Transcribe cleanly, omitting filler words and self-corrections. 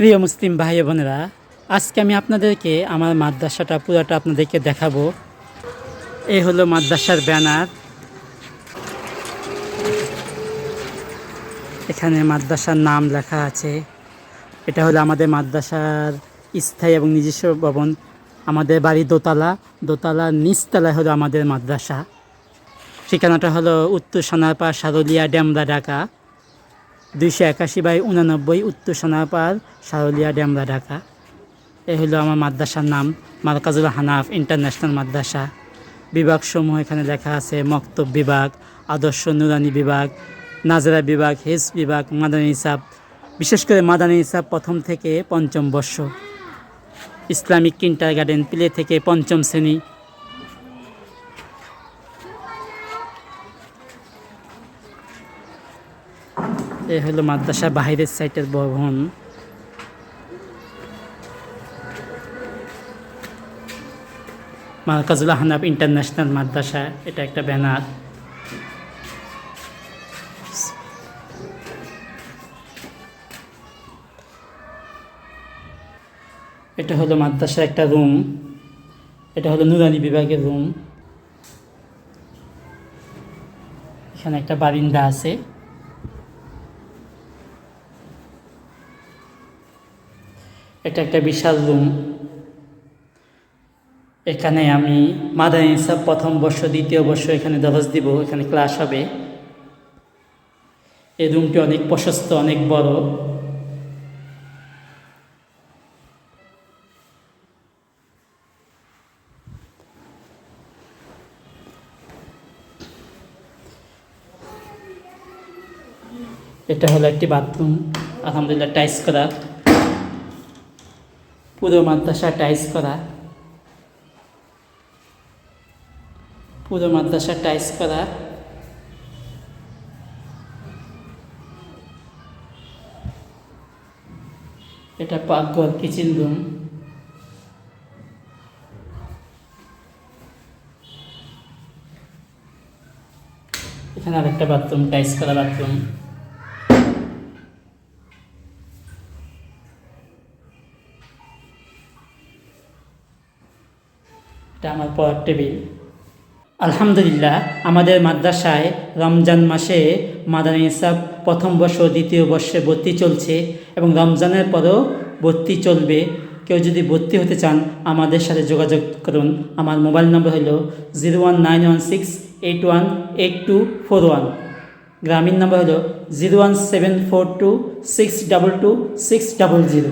প্রিয় মুসলিম ভাই বোনেরা, আজকে আমি আপনাদেরকে আমার মাদ্রাসাটা পুরাটা আপনাদেরকে দেখাবো। এই হলো মাদ্রাসার ব্যানার। এখানে মাদ্রাসার নাম লেখা আছে। এটা হলো আমাদের মাদ্রাসার স্থায়ী এবং নিজস্ব ভবন। আমাদের বাড়ি দোতলার নিচতলায় হলো আমাদের মাদ্রাসা। ঠিকানাটা হলো উত্তর সোনারপাড়, সারুলিয়া, ডেমরা, ঢাকা। 281/89 উত্তর সোনারপাড়, সারুলিয়া, ডেমরা, ঢাকা। এই হলো আমার মাদ্রাসার নাম, মারকাজুল হানাফ ইন্টারন্যাশনাল মাদ্রাসা। বিভাগসমূহ এখানে লেখা আছে: মক্তব বিভাগ, আদর্শ নুরানি বিভাগ, নাজরা বিভাগ, হেজ বিভাগ, মাদানী হিসাব। বিশেষ করে মাদানী হিসাব প্রথম থেকে পঞ্চম বর্ষ, ইসলামিক কিন্ডারগার্টেন প্লে থেকে পঞ্চম শ্রেণী। এই হলো মাদ্রাসা বাহিরের সাইটের ভবন। মারকাজুল হানাফ ইন্টারন্যাশনাল মাদ্রাসা, এটা একটা ব্যানার। এটা হলো মাদ্রাসার একটা রুম। এটা হলো নুরানি বিভাগের রুম। এখানে একটা বারিন্দা আছে। এটা একটা বিশাল রুম। এখানে আমি মাদানী হিসাব প্রথম বর্ষ, দ্বিতীয় বর্ষ এখানে দরস দিব, এখানে ক্লাস হবে। এই রুমটি অনেক প্রশস্ত, অনেক বড়। এটা হলো একটি বাথরুম, আলহামদুলিল্লাহ টাইলস করা। পুরো মাদ্রাসা টাইলস করা, পুরো মাদ্রাসা টাইলস করা। এটা পাকঘর, কিচেন রুম। এখানে আরেকটা বাথরুম, টাইলস করা বাথরুম। এটা আমার পড়ার টেবিল। আলহামদুলিল্লাহ, আমাদের মাদ্রাসায় রমজান মাসে মাদানী হিসাব প্রথম বর্ষ, দ্বিতীয় বর্ষে ভর্তি চলছে এবং রমজানের পরেও ভর্তি চলবে। কেউ যদি ভর্তি হতে চান আমাদের সাথে যোগাযোগ করুন। আমার মোবাইল নম্বর হলো 01916818241। গ্রামীণ নম্বর হলো 01742622600।